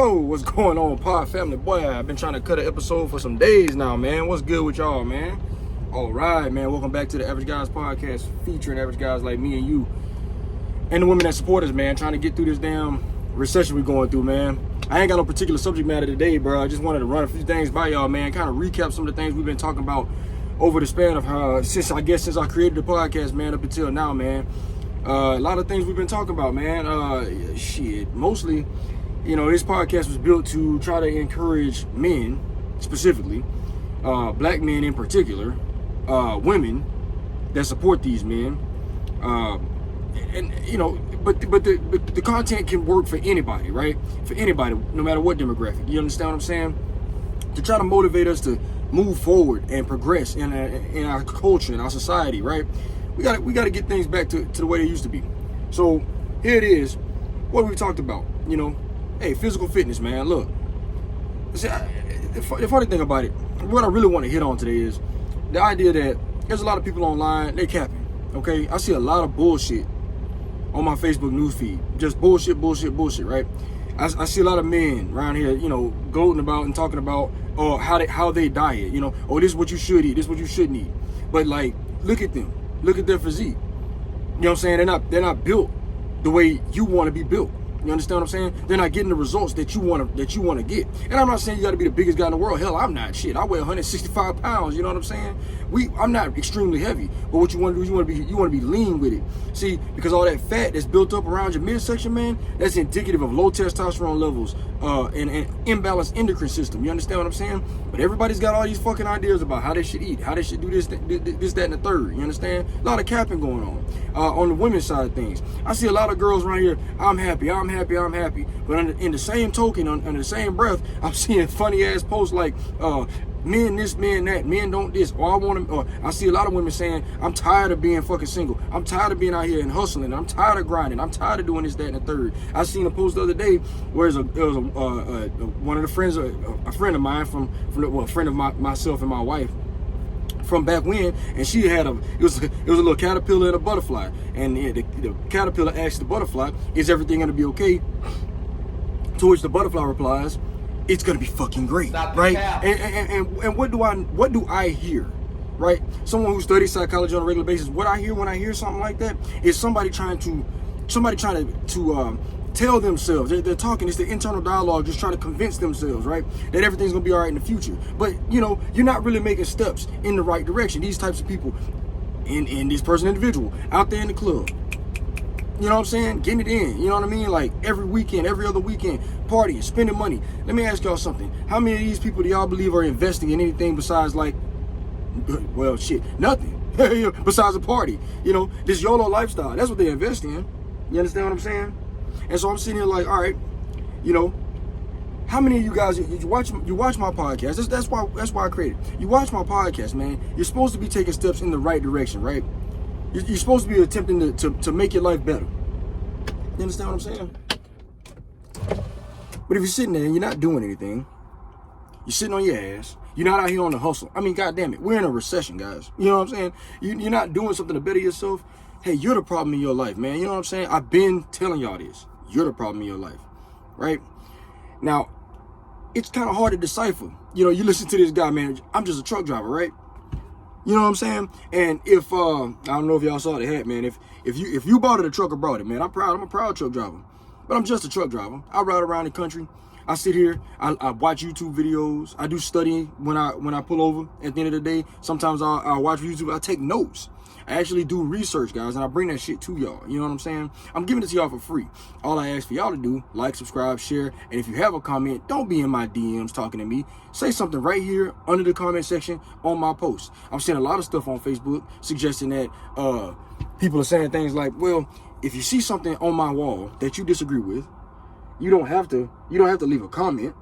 Yo, what's going on, Pod Family? Boy, I've been trying to cut an episode for some days now, man. What's good with y'all, man? All right, man. Welcome back to the Average Guys Podcast, featuring average guys like me and you, and the women that support us, man. Trying to get through this damn recession we're going through, man. I ain't got no particular subject matter today, bro. I just wanted to run a few things by y'all, man. Kind of recap some of the things we've been talking about over the span of since I created the podcast, man, up until now, man. A lot of things we've been talking about, man. Mostly, you know, this podcast was built to try to encourage men, specifically, black men in particular, women that support these men, and you know, but the content can work for anybody, right? For anybody, no matter what demographic. You understand what I'm saying? To try to motivate us to move forward and progress in our culture, in our society, right? We got to get things back to the way they used to be. So here it is. What we talked about, you know, hey, physical fitness, man. Look, see, the funny thing about it, what I really want to hit on today is the idea that there's a lot of people online, they capping, okay? I see a lot of bullshit on my Facebook newsfeed, just bullshit, right? I see a lot of men around here, you know, gloating about and talking about how they diet, you know, this is what you should eat, this is what you shouldn't eat. But like, look at them. Look at their physique. You know what I'm saying? They're not built the way you want to be built. You understand what I'm saying? They're not getting the results that you want to get. And I'm not saying you got to be the biggest guy in the world. Hell, I'm not. Shit, I weigh 165 pounds. You know what I'm saying? I'm not extremely heavy. But what you want to do is you want to be lean with it. See, because all that fat that's built up around your midsection, man, that's indicative of low testosterone levels and imbalanced endocrine system. You understand what I'm saying? But everybody's got all these fucking ideas about how they should eat, how they should do this, that, and the third. You understand? A lot of capping going on the women's side of things. I see a lot of girls around here. I'm happy. But in the same token, under the same breath, I'm seeing funny ass posts like, men this, men that, men don't this, or I want them, or I see a lot of women saying, I'm tired of being fucking single. I'm tired of being out here and hustling. I'm tired of grinding. I'm tired of doing this, that, and the third. I seen a post the other day where it was one of the friends, a friend of mine a friend of myself and my wife from back when, and she had it was a little caterpillar and a butterfly, and the caterpillar asked the butterfly, is everything gonna be okay? To which the butterfly replies, it's gonna be fucking great, right? And what do I hear, right? Someone who studies psychology on a regular basis, what I hear when I hear something like that is somebody trying to tell themselves, they're talking, it's the internal dialogue, just trying to convince themselves, right, that everything's gonna be all right in the future. But you know, you're not really making steps in the right direction. These types of people, in this person individual, out there in the club, you know what I'm saying, getting it in, you know what I mean, like every weekend, every other weekend, partying, spending money. Let me ask y'all something. How many of these people do y'all believe are investing in anything besides, like, well, shit, nothing, besides a party? You know, this YOLO lifestyle, that's what they invest in. You understand what I'm saying? And so I'm sitting here like, all right, you know, how many of you guys, you watch my podcast? That's why I created it. You watch my podcast, man. You're supposed to be taking steps in the right direction, right? You're supposed to be attempting to make your life better. You understand what I'm saying? But if you're sitting there and you're not doing anything, you're sitting on your ass, you're not out here on the hustle. I mean, goddamn it, we're in a recession, guys. You know what I'm saying? You're not doing something to better yourself. Hey, you're the problem in your life, man. You know what I'm saying? I've been telling y'all this. You're the problem in your life, right? Now, it's kind of hard to decipher. You know, you listen to this guy, man. I'm just a truck driver, right? You know what I'm saying? And if I don't know if y'all saw the hat, man. If you bought it, a trucker brought it, man. I'm a proud truck driver, but I'm just a truck driver. I ride around the country. I sit here. I watch YouTube videos. I do studying when I pull over. At the end of the day, sometimes I'll watch YouTube. I take notes. I actually do research, guys, and I bring that shit to y'all. You know what I'm saying? I'm giving it to y'all for free. All I ask for y'all to do, like, subscribe, share, and if you have a comment, don't be in my DMs talking to me. Say something right here under the comment section on my post. I'm seeing a lot of stuff on Facebook suggesting that people are saying things like, well, if you see something on my wall that you disagree with, you don't have to leave a comment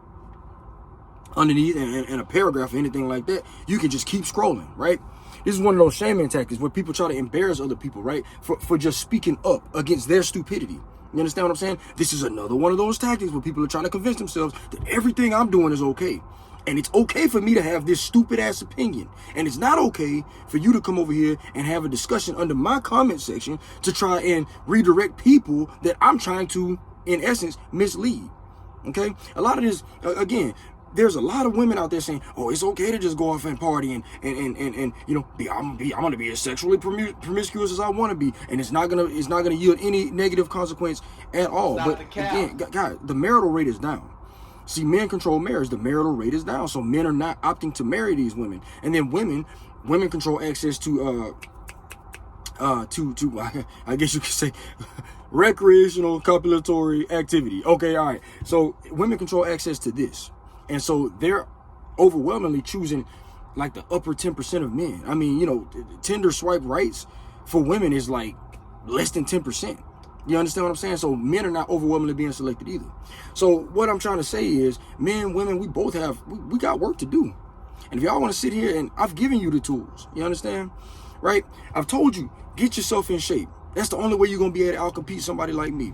underneath and a paragraph or anything like that. You can just keep scrolling, right? This is one of those shaming tactics where people try to embarrass other people, right? For just speaking up against their stupidity. You understand what I'm saying? This is another one of those tactics where people are trying to convince themselves that everything I'm doing is okay. And it's okay for me to have this stupid ass opinion. And it's not okay for you to come over here and have a discussion under my comment section to try and redirect people that I'm trying to, in essence, mislead. Okay, a lot of this, again, there's a lot of women out there saying, "Oh, it's okay to just go off and party and you know, I'm gonna be as sexually promiscuous as I want to be, and it's not gonna yield any negative consequence at all." But again, guys, the marital rate is down. See, men control marriage. The marital rate is down, so men are not opting to marry these women, and then women control access to I guess you could say recreational copulatory activity. Okay, all right. So women control access to this, and so they're overwhelmingly choosing like the upper 10% of men. I mean, you know, Tinder swipe rights for women is like less than 10%. You understand what I'm saying? So men are not overwhelmingly being selected either. So what I'm trying to say is, men, women, we both have, we got work to do. And if y'all want to sit here, and I've given you the tools, you understand? Right? I've told you, get yourself in shape. That's the only way you're going to be able to outcompete somebody like me.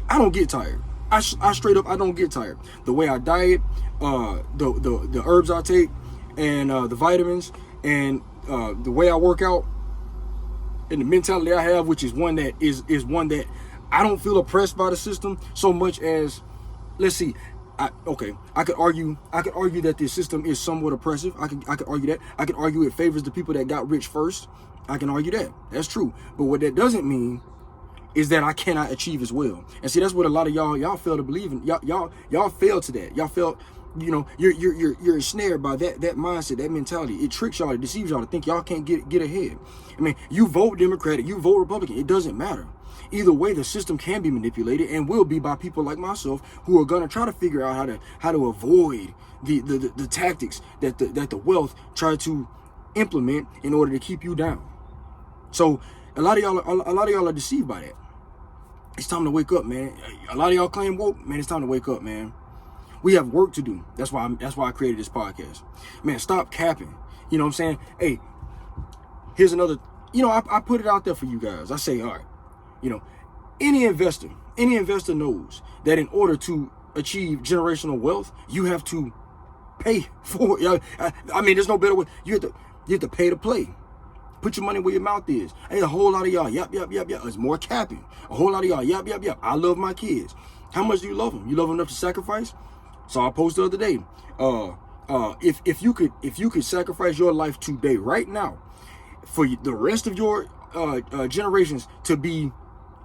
I don't get tired. I straight up, I don't get tired. The way I diet, the herbs I take, and the vitamins, and the way I work out, and the mentality I have, which is one that is one that I don't feel oppressed by the system so much as, let's see, I could argue that the system is somewhat oppressive. I could argue that. I could argue it favors the people that got rich first. I can argue that. That's true. But what that doesn't mean is that I cannot achieve as well. And see, that's what a lot of y'all fail to believe in. Y'all fail to that. Y'all fail, you know, you're ensnared by that mindset, that mentality. It tricks y'all, it deceives y'all to think y'all can't get ahead. I mean, you vote Democratic, you vote Republican, it doesn't matter. Either way, the system can be manipulated, and will be, by people like myself who are gonna try to figure out how to avoid the tactics that the wealth try to implement in order to keep you down. So a lot of y'all are deceived by that. It's time to wake up, man. A lot of y'all claim woke, man. It's time to wake up, man. We have work to do. That's why I created this podcast, man. Stop capping. You know what I'm saying? Hey, here's another. You know, I put it out there for you guys. I say, all right. You know, any investor knows that in order to achieve generational wealth, you have to pay for it. I mean, there's no better way. You have to pay to play. Put your money where your mouth is. Hey, a whole lot of y'all, yep. It's more capping. A whole lot of y'all, yep. I love my kids. How much do you love them? You love them enough to sacrifice? So I posted the other day. If you could sacrifice your life today, right now, for the rest of your generations to be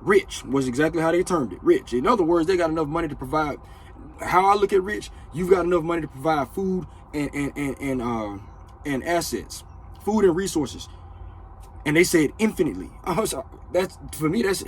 rich, was exactly how they termed it, rich. In other words, they got enough money to provide. How I look at rich, you've got enough money to provide food and assets, food and resources. And they said infinitely. That's, for me, that's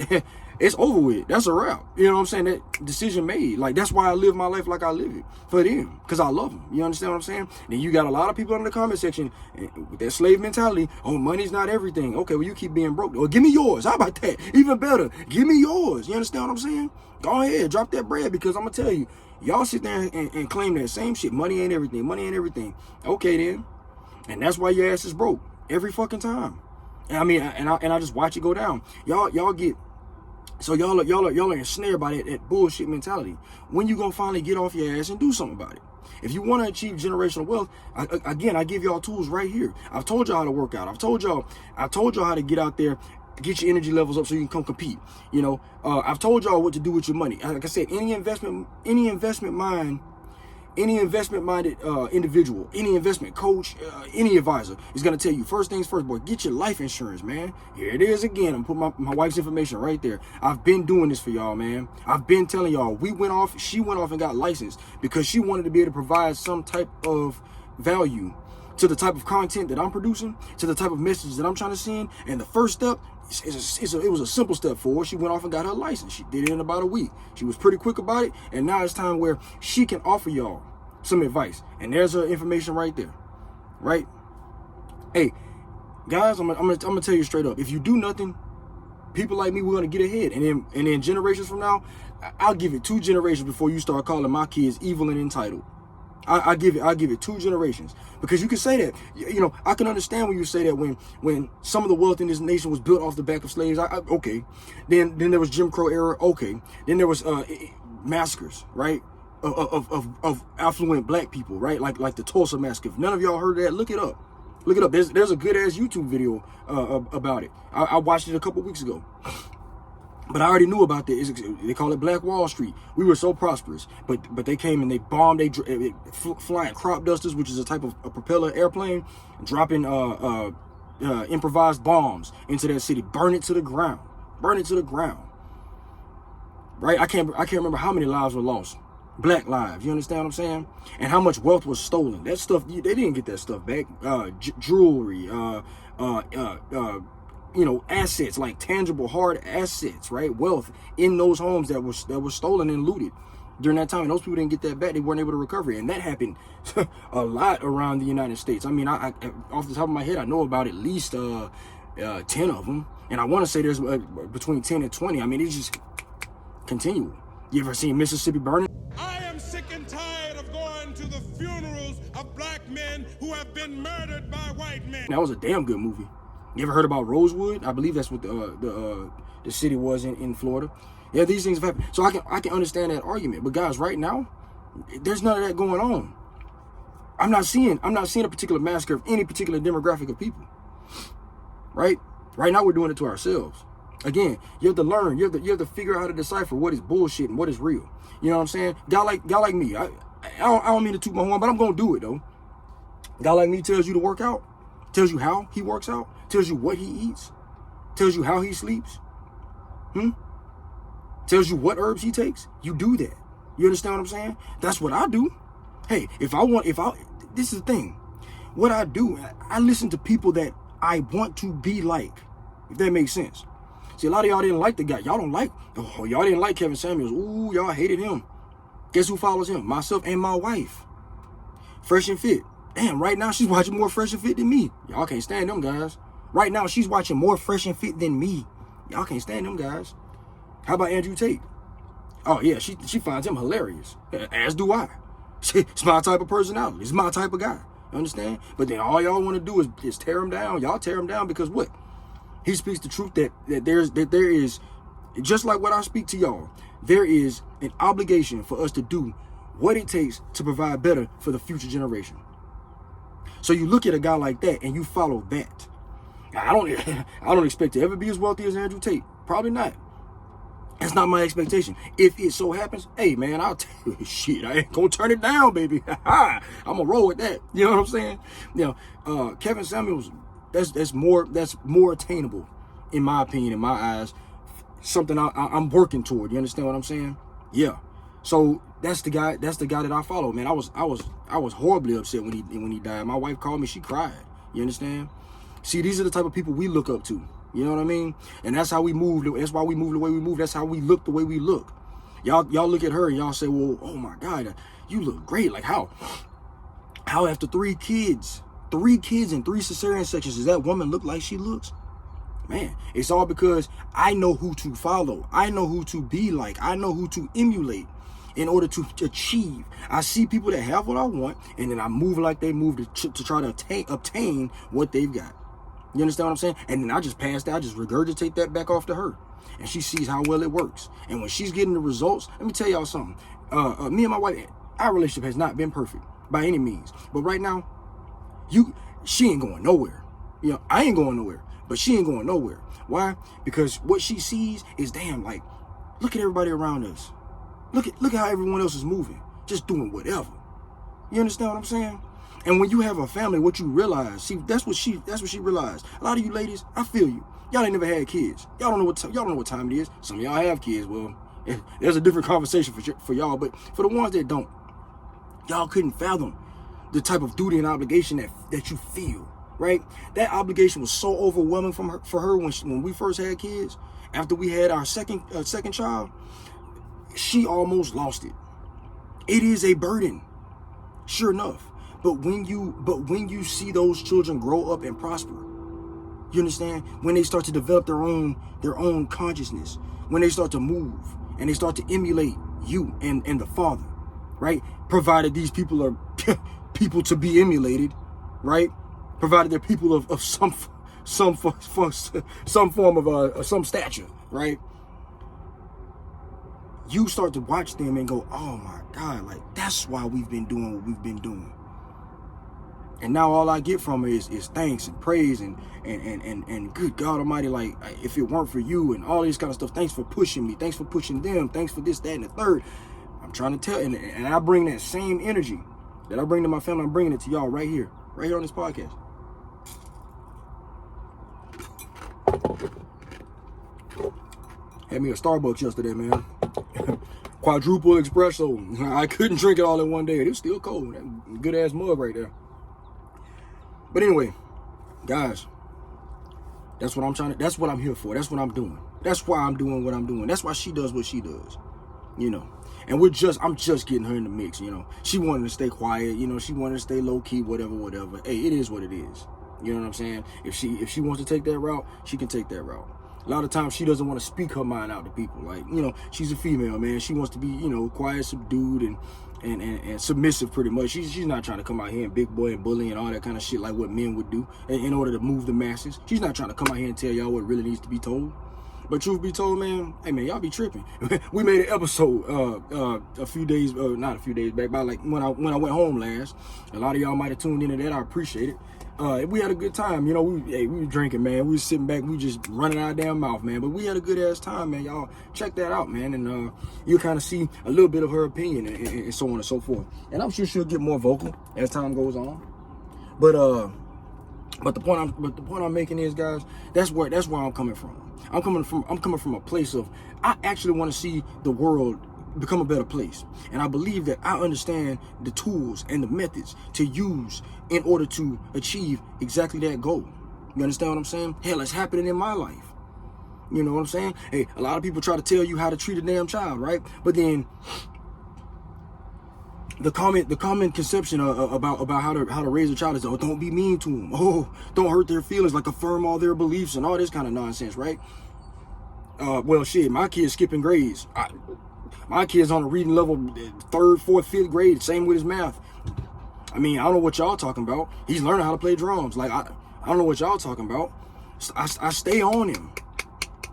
it's over with. That's a wrap. You know what I'm saying? That decision made. Like, that's why I live my life like I live it, for them, because I love them. You understand what I'm saying? Then you got a lot of people in the comment section with that slave mentality. Oh, money's not everything. Okay, well, you keep being broke. Well, give me yours. How about that? Even better, give me yours. You understand what I'm saying? Go ahead, drop that bread, because I'm gonna tell you, y'all sit there and claim that same shit. Money ain't everything. Money ain't everything. Okay, then, and that's why your ass is broke every fucking time. And I mean, and I just watch it go down. Y'all get, so y'all are ensnared by that bullshit mentality. When you gonna finally get off your ass and do something about it? If you want to achieve generational wealth, again, I give y'all tools right here. I've told y'all how to work out. I've told y'all how to get out there, get your energy levels up so you can come compete. You know, I've told y'all what to do with your money. Like I said, any investment-minded individual, any investment coach, any advisor is going to tell you, first things first, boy, get your life insurance, man. Here it is again. I'm putting my wife's information right there. I've been doing this for y'all, man. I've been telling y'all, she went off and got licensed because she wanted to be able to provide some type of value to the type of content that I'm producing, to the type of messages that I'm trying to send. And the first step, it was a simple step forward. She went off and got her license. She did it in about a week. She was pretty quick about it. And now it's time where she can offer y'all some advice. And there's her information right there. Right? Hey, guys, I'm gonna tell you straight up. If you do nothing, people like me, we're gonna get ahead. And then generations from now, I'll give it 2 generations before you start calling my kids evil and entitled. I'll give it 2 generations, because you can say that. You know, I can understand when you say that when some of the wealth in this nation was built off the back of slaves. Okay, then there was Jim Crow era. Okay, then there was massacres, right, of affluent black people, right, like the Tulsa massacre. If none of y'all heard of that, look it up. Look it up. There's a good ass YouTube video about it. I watched it a couple weeks ago. But I already knew about this. They call it Black Wall Street. We were so prosperous, but they came and they bombed. Flying crop dusters, which is a type of a propeller airplane, dropping improvised bombs into that city. Burn it to the ground. Burn it to the ground. Right? I can't remember how many lives were lost. Black lives. You understand what I'm saying? And how much wealth was stolen. That stuff, they didn't get that stuff back. Jewelry. You know, assets, like tangible hard assets, right? Wealth in those homes that was stolen and looted during that time. And those people didn't get that back. They weren't able to recover it. And that happened a lot around the United States. I mean, I off the top of my head, I know about at least 10 of them. And I want to say there's between 10 and 20. I mean, it's just continual. You ever seen Mississippi Burning? I am sick and tired of going to the funerals of black men who have been murdered by white men. That was a damn good movie. You ever heard about Rosewood? I believe that's what the city was in Florida. Yeah, these things have happened. So I can understand that argument. But guys, right now, there's none of that going on. I'm not seeing a particular massacre of any particular demographic of people. Right? Right now we're doing it to ourselves. Again, you have to learn. You have to figure out how to decipher what is bullshit and what is real. You know what I'm saying? Guy like me. I don't mean to toot my horn, but I'm gonna do it though. Guy like me tells you to work out, tells you how he works out, tells you what he eats, tells you how he sleeps, tells you what herbs he takes. You do that. You understand what I'm saying? That's what I do. Hey, this is the thing. What I do, I listen to people that I want to be like, if that makes sense. See, a lot of y'all didn't like the guy. Y'all didn't like Kevin Samuels. Ooh, y'all hated him. Guess who follows him? Myself and my wife. Fresh and Fit. Damn, right now she's watching more Fresh and Fit than me. Y'all can't stand them guys. Right now she's watching more Fresh and Fit than me. Y'all can't stand them guys. How about Andrew Tate? Oh yeah, she finds him hilarious. As do I. It's my type of personality. It's my type of guy. You understand? But then all y'all want to do is tear him down. Y'all tear him down because what? He speaks the truth that there is, just like what I speak to y'all, there is an obligation for us to do what it takes to provide better for the future generation. So you look at a guy like that and you follow that. I don't expect to ever be as wealthy as Andrew Tate. Probably not. That's not my expectation. If it so happens, hey man, I'll tell you, shit, I ain't gonna turn it down, baby. I'm gonna roll with that. You know what I'm saying? You know, Kevin Samuels, that's more attainable, in my opinion, in my eyes. Something I'm working toward. You understand what I'm saying? Yeah. So that's the guy that I follow, man. I was horribly upset when he died. My wife called me, she cried. You understand? See, these are the type of people we look up to. You know what I mean? And that's how we move. That's why we move the way we move. That's how we look the way we look. Y'all look at her and y'all say, well, oh my God, you look great. Like how after 3 kids and 3 cesarean sections, does that woman look like she looks? Man, it's all because I know who to follow. I know who to be like. I know who to emulate in order to achieve. I see people that have what I want, and then I move like they move to try to obtain what they've got. You understand what I'm saying? And then I just regurgitate that back off to her. And she sees how well it works. And when she's getting the results, let me tell y'all something. Me and my wife, our relationship has not been perfect by any means. But right now, she ain't going nowhere. You know, I ain't going nowhere. But she ain't going nowhere. Why? Because what she sees is, damn, like, look at everybody around us. Look at how everyone else is moving. Just doing whatever. You understand what I'm saying? And when you have a family, what you realize, see, that's what she realized. A lot of you ladies, I feel you. Y'all ain't never had kids. Y'all don't know what time it is. Some of y'all have kids. Well, there's a different conversation for y'all. But for the ones that don't, y'all couldn't fathom the type of duty and obligation that you feel. Right? That obligation was so overwhelming for her when we first had kids. After we had our second child, she almost lost it. It is a burden, sure enough. But when you see those children grow up and prosper, you understand? When they start to develop their own consciousness, when they start to move and they start to emulate you and the Father, right? Provided these people are people to be emulated, right? Provided they're people of some form of some stature, right? You start to watch them and go, oh my God, like that's why we've been doing what we've been doing. And now all I get from her is thanks and praise and good God Almighty, like, if it weren't for you and all this kind of stuff, thanks for pushing me, thanks for pushing them, thanks for this, that, and the third. I'm trying to tell, and I bring that same energy that I bring to my family, I'm bringing it to y'all right here on this podcast. Had me a Starbucks yesterday, man. Quadruple espresso. I couldn't drink it all in one day. It was still cold. That good ass mug right there. But anyway, guys, that's what I'm here for. That's what I'm doing. That's why I'm doing what I'm doing. That's why she does what she does. You know. And I'm just getting her in the mix, you know. She wanted to stay quiet, you know, she wanted to stay low key, whatever. Hey, it is what it is. You know what I'm saying? If she wants to take that route, she can take that route. A lot of times she doesn't want to speak her mind out to people. Like, you know, she's a female, man. She wants to be, you know, quiet, subdued, and submissive pretty much. She's not trying to come out here and big boy and bully and all that kind of shit like what men would do in order to move the masses. She's not trying to come out here and tell y'all what really needs to be told. But truth be told, man, hey man, y'all be tripping. We made an episode a few days, not a few days back, but like when I went home last. A lot of y'all might have tuned into that. I appreciate it. We had a good time, you know. We were drinking, man. We was sitting back, we just running our damn mouth, man. But we had a good ass time, man. Y'all check that out, man, and you'll kind of see a little bit of her opinion and so on and so forth. And I'm sure she'll get more vocal as time goes on. But the point I'm making is, guys, that's where I'm coming from. I'm coming from a place of, I actually want to see the world become a better place. And I believe that I understand the tools and the methods to use in order to achieve exactly that goal. You understand what I'm saying? Hell, it's happening in my life. You know what I'm saying? Hey, a lot of people try to tell you how to treat a damn child, right? But then the common conception about how to raise a child is, oh, don't be mean to them. Oh, don't hurt their feelings, like affirm all their beliefs and all this kind of nonsense, right? Well, shit, my kid's skipping grades. My kid's on a reading level 3rd, 4th, 5th grade, same with his math. I mean, I don't know what y'all talking about. He's learning how to play drums. Like, I don't know what y'all talking about. I stay on him.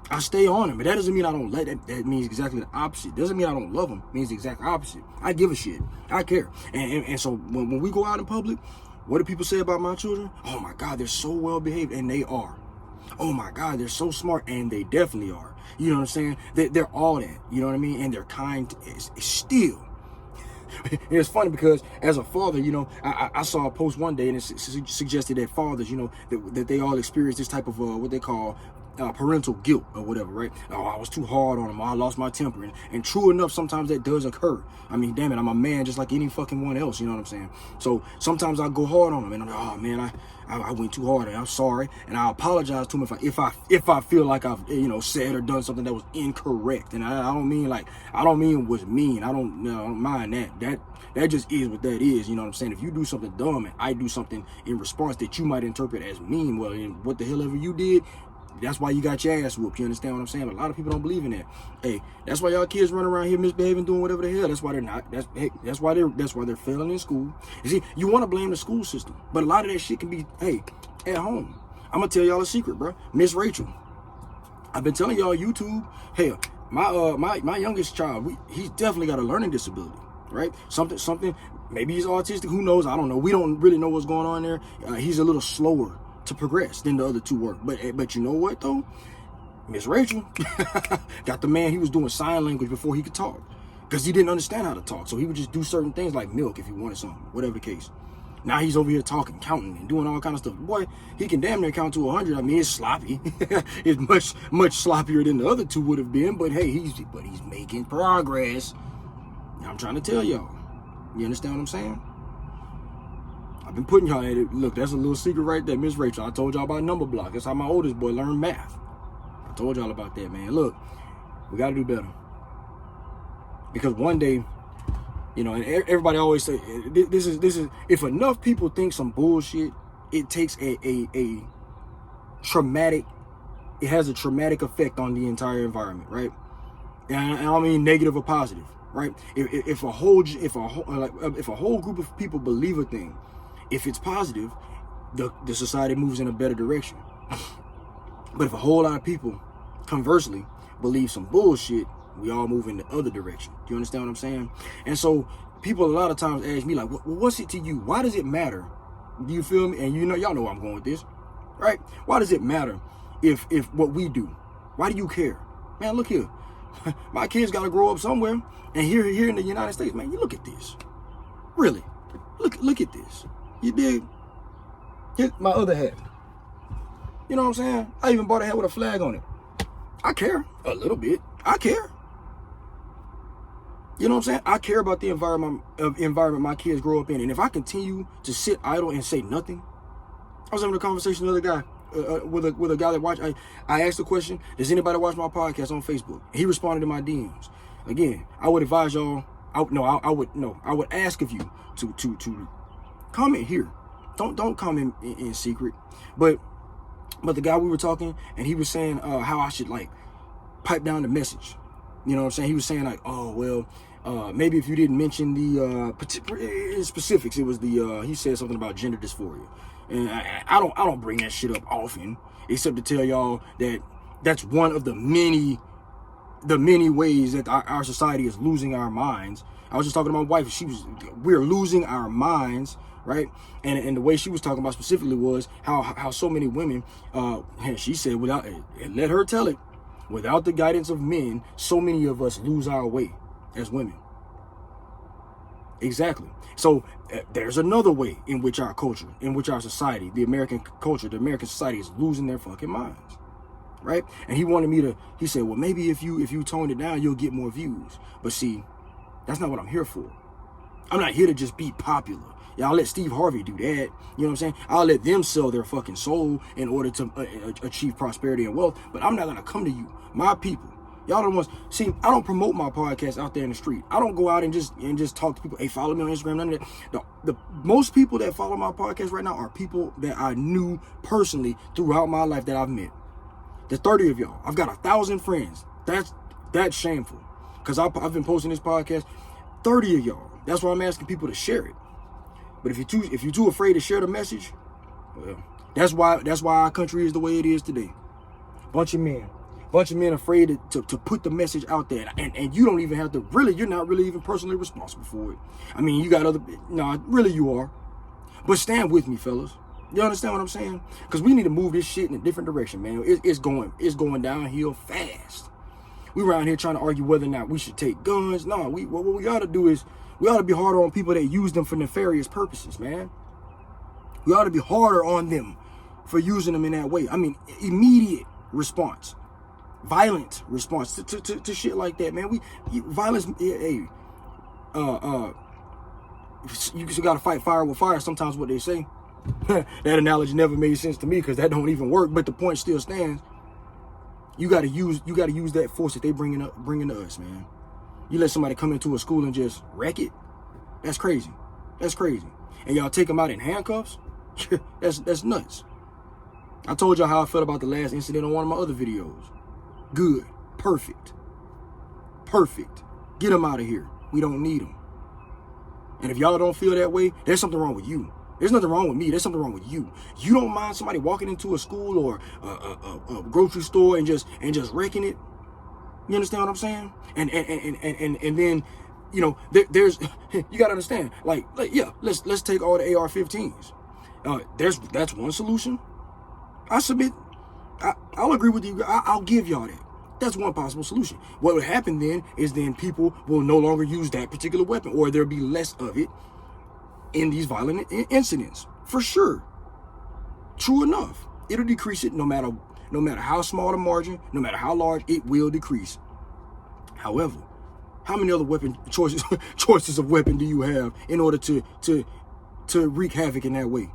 But that doesn't mean I don't let him. That means exactly the opposite. Doesn't mean I don't love him. It means the exact opposite. I give a shit. I care. And so when we go out in public, what do people say about my children? Oh my God, they're so well behaved, and they are. Oh my God, they're so smart, and they definitely are. You know what I'm saying? They're all that. You know what I mean? And they're kind still. It's funny because as a father, you know, I saw a post one day and it suggested that fathers, you know, that they all experience this type of what they call parental guilt or whatever, right? Oh, I was too hard on him. I lost my temper. And true enough, sometimes that does occur. I mean, damn it, I'm a man just like any fucking one else. You know what I'm saying? So sometimes I go hard on him, and I'm like, oh man, I went too hard, and I'm sorry, and I apologize to him if I feel like I've, you know, said or done something that was incorrect. And I don't mean was mean. I don't mind that. That just is what that is. You know what I'm saying? If you do something dumb and I do something in response that you might interpret as mean, well, what the hell ever you did, that's why you got your ass whooped. You understand what I'm saying? A lot of people don't believe in that. Hey, that's why y'all kids running around here misbehaving, doing whatever the hell. That's why they're not. That's why they're failing in school. You see, you want to blame the school system, but a lot of that shit can be, hey, at home. I'm gonna tell y'all a secret, bro. Miss Rachel, I've been telling y'all YouTube. Hell, my youngest child, he's definitely got a learning disability, right? Something. Maybe he's autistic. Who knows? I don't know. We don't really know what's going on there. He's a little slower to progress than the other two were. But you know what though? Miss Rachel got the man, he was doing sign language before he could talk. Because he didn't understand how to talk. So he would just do certain things like milk if he wanted something, whatever the case. Now he's over here talking, counting, and doing all kind of stuff. Boy, he can damn near count to 100. I mean, it's sloppy. It's much sloppier than the other two would have been. But hey, he's making progress. I'm trying to tell y'all. You understand what I'm saying? I've been putting y'all at it. Look, that's a little secret right there, Miss Rachel. I told y'all about number block. That's how my oldest boy learned math. I told y'all about that, man. Look, we got to do better. Because one day, you know, and everybody always say, this is, if enough people think some bullshit, it takes a traumatic, it has a traumatic effect on the entire environment, right? And I don't mean negative or positive, right? If a whole group of people believe a thing, if it's positive, the society moves in a better direction. But if a whole lot of people, conversely, believe some bullshit, we all move in the other direction. Do you understand what I'm saying? And so people a lot of times ask me like, what's it to you? Why does it matter Do you feel me? And y'all know where I'm going with this, right? Why does it matter if what we do? Why do you care? Man, look here. My kids got to grow up somewhere. And here in the United States, man, you look at this. Really. Look at this. You dig? Here's my other hat. You know what I'm saying? I even bought a hat with a flag on it. I care a little bit. I care. You know what I'm saying? I care about the environment my kids grow up in. And if I continue to sit idle and say nothing, I was having a conversation with another guy. With a guy that watched, I asked the question, does anybody watch my podcast on Facebook? He responded to my DMs. Again, I would advise y'all, I would ask of you to comment here. Don't comment in secret. But the guy we were talking, and he was saying how I should like pipe down the message. You know what I'm saying? He was saying like, oh well, maybe if you didn't mention the specifics, it was he said something about gender dysphoria. And I don't bring that shit up often, except to tell y'all that that's one of the many ways that our society is losing our minds. I was just talking to my wife. We're losing our minds, right? And the way she was talking about specifically was how so many women, she said, and let her tell it, without the guidance of men, so many of us lose our way as women. Exactly. So there's another way in which our culture, in which our society, the American culture, the American society is losing their fucking minds, right? And he said, well, maybe if you tone it down, you'll get more views. But see, that's not what I'm here for. I'm not here to just be popular. Yeah, I'll let Steve Harvey do that. You know what I'm saying? I'll let them sell their fucking soul in order to achieve prosperity and wealth. But I'm not going to come to you, my people. Y'all are the ones. See, I don't promote my podcast out there in the street. I don't go out and just talk to people. Hey, follow me on Instagram. None of that. The most people that follow my podcast right now are people that I knew personally throughout my life that I've met. The 30 of y'all. I've got 1,000 friends. That's shameful. Because I've been posting this podcast. 30 of y'all. That's why I'm asking people to share it. But if you're too afraid to share the message, well, that's why our country is the way it is today. Bunch of men afraid to put the message out there, and you don't even have to you're not really even personally responsible for it. I mean, you got really you are. But stand with me, fellas. You understand what I'm saying? Because we need to move this shit in a different direction, man. It's going downhill fast. We around here trying to argue whether or not we should take guns. No, what we ought to do is we ought to be harder on people that use them for nefarious purposes, man. We ought to be harder on them for using them in that way. I mean, immediate response, violent response to shit like that, man. Violence. Hey, you just gotta fight fire with fire. Sometimes what they say. That analogy never made sense to me because that don't even work. But the point still stands. You gotta use that force that they bringing to us, man. You let somebody come into a school and just wreck it. That's crazy. That's crazy. And y'all take them out in handcuffs. that's nuts. I told y'all how I felt about the last incident on one of my other videos. Good. Perfect. Get them out of here. We don't need them. And if y'all don't feel that way, there's something wrong with you. There's nothing wrong with me. There's something wrong with you. You don't mind somebody walking into a school or a grocery store and just wrecking it. You understand what I'm saying? And then, you know, there's you gotta understand. Like yeah, let's take all the AR-15s. That's one solution. I submit. I'll agree with you. I'll give y'all that. That's one possible solution. What would happen then is people will no longer use that particular weapon, or there'll be less of it in these violent incidents, for sure. True enough, it'll decrease it no matter how small the margin, no matter how large, it will decrease. However, how many other weapon choices of weapon do you have in order to wreak havoc in that way?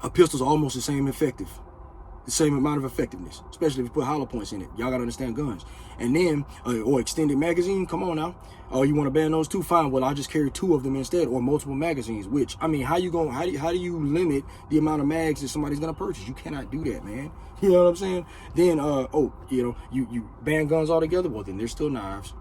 A pistol's almost the same amount of effectiveness, especially if you put hollow points in it. Y'all gotta understand guns. And then, or extended magazine, come on now. Oh, you want to ban those too? Fine. Well, I'll just carry 2 of them instead, or multiple magazines. Which, I mean, how do you limit the amount of mags that somebody's gonna purchase? You cannot do that, man. You know what I'm saying? Then, you ban guns altogether. Well, then there's still knives.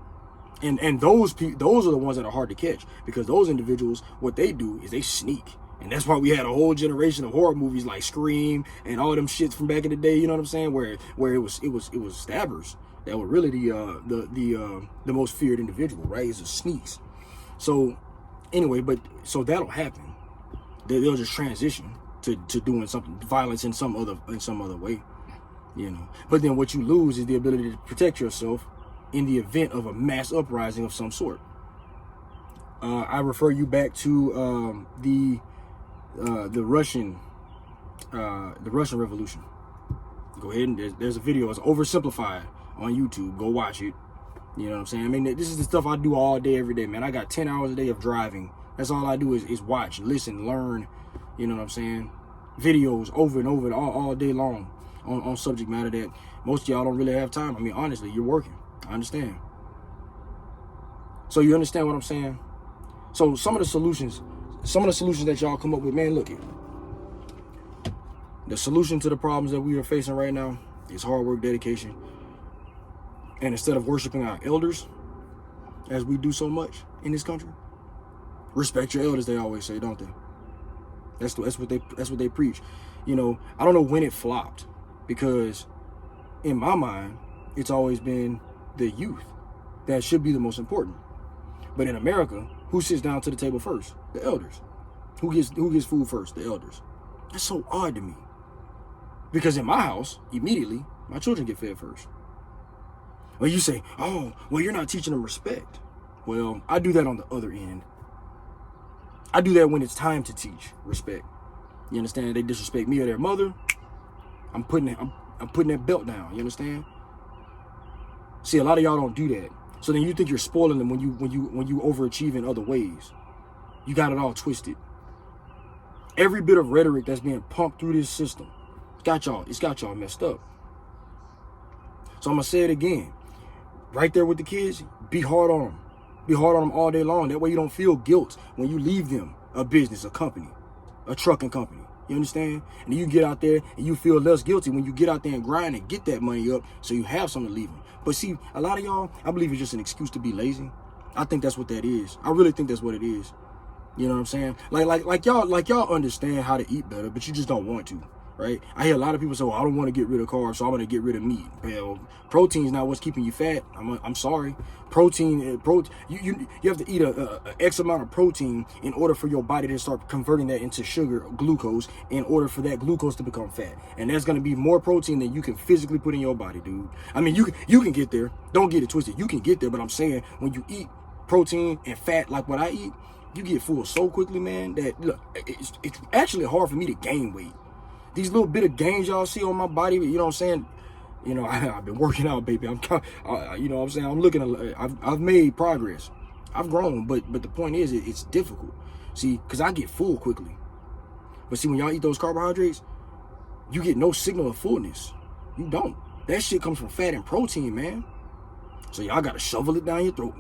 And those are the ones that are hard to catch, because those individuals, what they do is they sneak. And that's why we had a whole generation of horror movies like Scream and all them shits from back in the day. You know what I'm saying? Where it was stabbers that were really the most feared individual, right? It's the sneaks. So anyway, so that'll happen. they'll just transition to doing something, violence in some other way, you know. But then what you lose is the ability to protect yourself in the event of a mass uprising of some sort. I refer you back to the Russian Revolution. Go ahead and there's a video. It's oversimplified on YouTube. Go watch it. You know what I'm saying? I mean, this is the stuff I do all day, every day, man. I got 10 hours a day of driving. That's all I do is watch, listen, learn. You know what I'm saying? Videos over and over all day long on subject matter that most of y'all don't really have time. I mean, honestly, you're working. I understand. So you understand what I'm saying? So some of the solutions that y'all come up with, man, look it. The solution to the problems that we are facing right now is hard work, dedication. And instead of worshiping our elders, as we do so much in this country, respect your elders, they always say, don't they? That's what they preach. You know, I don't know when it flopped, because in my mind, it's always been the youth that should be the most important. But in America, who sits down to the table first? The elders. Who gets food first? The elders. That's so odd to me. Because in my house, immediately, my children get fed first. Well, you say, oh, well, you're not teaching them respect. Well, I do that on the other end. I do that when it's time to teach respect. You understand? They disrespect me or their mother, I'm putting that belt down. You understand? See, a lot of y'all don't do that. So then you think you're spoiling them when you overachieve in other ways. You got it all twisted. Every bit of rhetoric that's being pumped through this system, it's got y'all messed up. So I'm gonna say it again. Right there with the kids, be hard on them. Be hard on them all day long. That way you don't feel guilt when you leave them a business, a company, a trucking company. You understand? And you get out there and you feel less guilty when you get out there and grind and get that money up so you have something to leave them. But see, a lot of y'all, I believe it's just an excuse to be lazy. I think that's what that is. I really think that's what it is. You know what I'm saying? Like y'all understand how to eat better, but you just don't want to, right? I hear a lot of people say, well, I don't want to get rid of carbs, so I'm going to get rid of meat. Well, protein's not what's keeping you fat. I'm sorry. Protein, you have to eat a X amount of protein in order for your body to start converting that into sugar, glucose, in order for that glucose to become fat. And that's going to be more protein than you can physically put in your body, dude. I mean, you can get there. Don't get it twisted. You can get there, but I'm saying when you eat protein and fat like what I eat, you get full so quickly, man, that look, it's actually hard for me to gain weight. These little bit of gains y'all see on my body, you know what I'm saying? You know, I've been working out, baby. You know what I'm saying? I'm looking, I've made progress. I've grown, but the point is, it's difficult. See, because I get full quickly. But see, when y'all eat those carbohydrates, you get no signal of fullness. You don't. That shit comes from fat and protein, man. So y'all got to shovel it down your throat.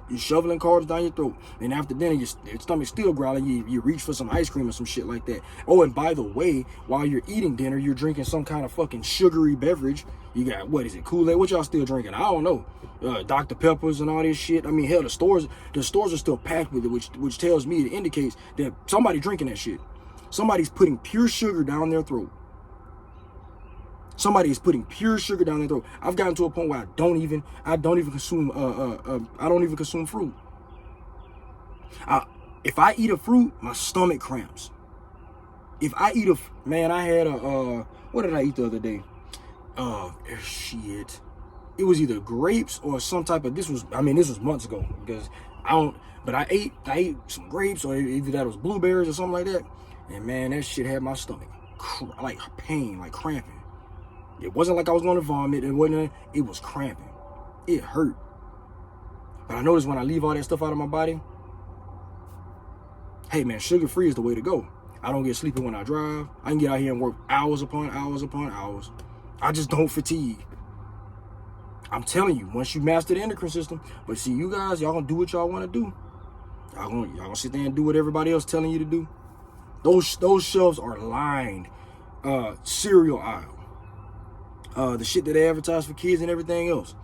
You're shoveling carbs down your throat. And after dinner, your stomach's still growling. You reach for some ice cream or some shit like that. Oh, and by the way, while you're eating dinner, you're drinking some kind of fucking sugary beverage. You got, what is it, Kool-Aid? What y'all still drinking? I don't know. Dr. Peppers and all this shit. I mean, hell, the stores are still packed with it, which tells me, it indicates that somebody drinking that shit. Somebody's putting pure sugar down their throat. Somebody is putting pure sugar down their throat. I've gotten to a point where I don't even consume fruit. If I eat a fruit, my stomach cramps. If I eat I had what did I eat the other day? Shit. It was either grapes or some type of, this was months ago, because I ate some grapes, or either that was blueberries or something like that. And man, that shit had my stomach like pain, like cramping. It wasn't like I was going to vomit. It was cramping. It hurt. But I noticed when I leave all that stuff out of my body, hey man, sugar-free is the way to go. I don't get sleepy when I drive. I can get out here and work hours upon hours upon hours. I just don't fatigue. I'm telling you, once you master the endocrine system. But see, you guys, y'all gonna do what y'all want to do. Y'all gonna sit there and do what everybody else telling you to do. Those shelves are lined. Cereal aisle. The shit that they advertise for kids and everything else.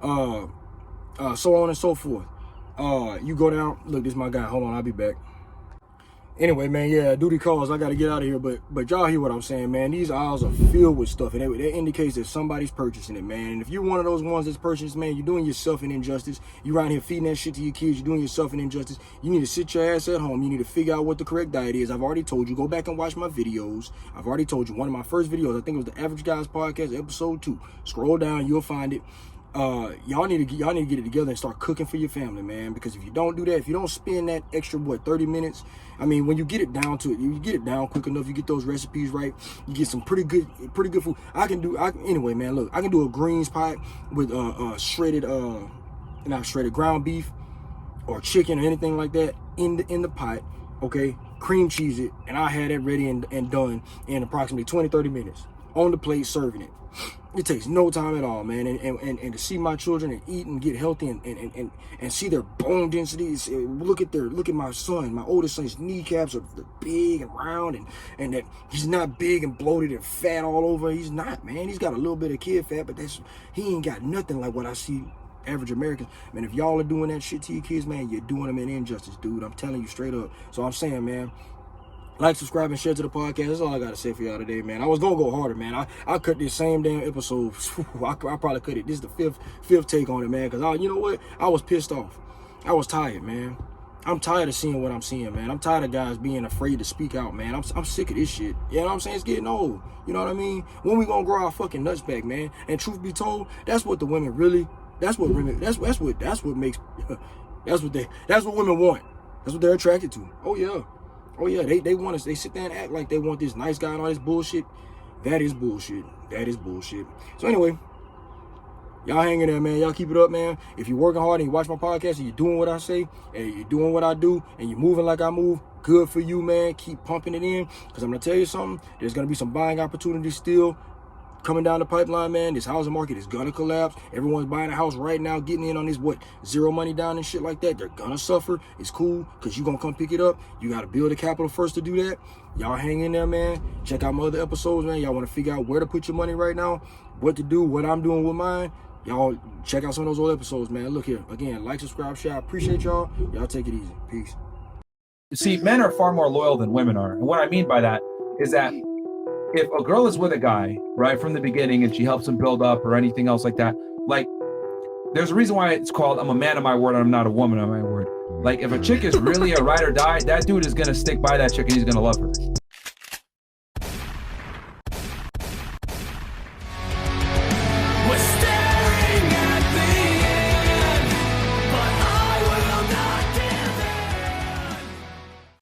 So on and so forth. You go down, look, this is my guy. Hold on, I'll be back. Anyway, man, yeah, duty calls. I got to get out of here, but y'all hear what I'm saying, man. These aisles are filled with stuff, and that indicates that somebody's purchasing it, man. And if you're one of those ones that's purchasing, man, you're doing yourself an injustice. You're around here feeding that shit to your kids. You're doing yourself an injustice. You need to sit your ass at home. You need to figure out what the correct diet is. I've already told you. Go back and watch my videos. I've already told you. One of my first videos, I think it was the Average Guys Podcast, episode 2. Scroll down, you'll find it. Y'all need to get it together and start cooking for your family, man. Because if you don't do that, if you don't spend that extra 30 minutes, I mean, when you get it down to it, you get it down quick enough, you get those recipes right, you get some pretty good food. Anyway, man, look, I can do a greens pot with not shredded ground beef or chicken or anything like that in the pot. Okay, cream cheese it, and I had it ready and done in approximately 20-30 minutes on the plate, serving it. It takes no time at all, man. And to see my children and eat and get healthy and see their bone densities. Look at my son, my oldest son's kneecaps are big and round, and that he's not big and bloated and fat all over. He's not, man. He's got a little bit of kid fat, but he ain't got nothing like what I see average Americans. Man, if y'all are doing that shit to your kids, man, you're doing them an injustice, dude. I'm telling you straight up. So I'm saying, man, like, subscribe, and share to the podcast. That's all I got to say for y'all today, man. I was going to go harder, man. I cut this same damn episode. I probably cut it. This is the fifth take on it, man. Because, you know what? I was pissed off. I was tired, man. I'm tired of seeing what I'm seeing, man. I'm tired of guys being afraid to speak out, man. I'm sick of this shit. You know what I'm saying? It's getting old. You know what I mean? When we going to grow our fucking nuts back, man? And truth be told, that's what the women really, that's what women want. That's what they're attracted to. Oh yeah, they want us. They sit there and act like they want this nice guy and all this bullshit. That is bullshit. So anyway, y'all hang in there, man. Y'all keep it up, man. If you're working hard and you watch my podcast and you're doing what I say and you're doing what I do and you're moving like I move, good for you, man. Keep pumping it in, because I'm gonna tell you something. There's gonna be some buying opportunities still coming down the pipeline, man. This housing market is gonna collapse. Everyone's buying a house right now, getting in on this zero money down and shit like that. They're gonna suffer. It's cool, because you're gonna come pick it up. You gotta build the capital first to do that. Y'all hang in there, man. Check out my other episodes, man. Y'all want to figure out where to put your money right now, what to do, what I'm doing with mine. Y'all check out some of those old episodes, man. Look here, again, like, subscribe, share. I appreciate y'all. Y'all take it easy. Peace. See, men are far more loyal than women are. And what I mean by that is that if a girl is with a guy right from the beginning and she helps him build up or anything else like that, like, there's a reason why it's called I'm a man of my word, I'm not a woman of my word. Like, if a chick is really a ride or die, that dude is gonna stick by that chick and he's gonna love her.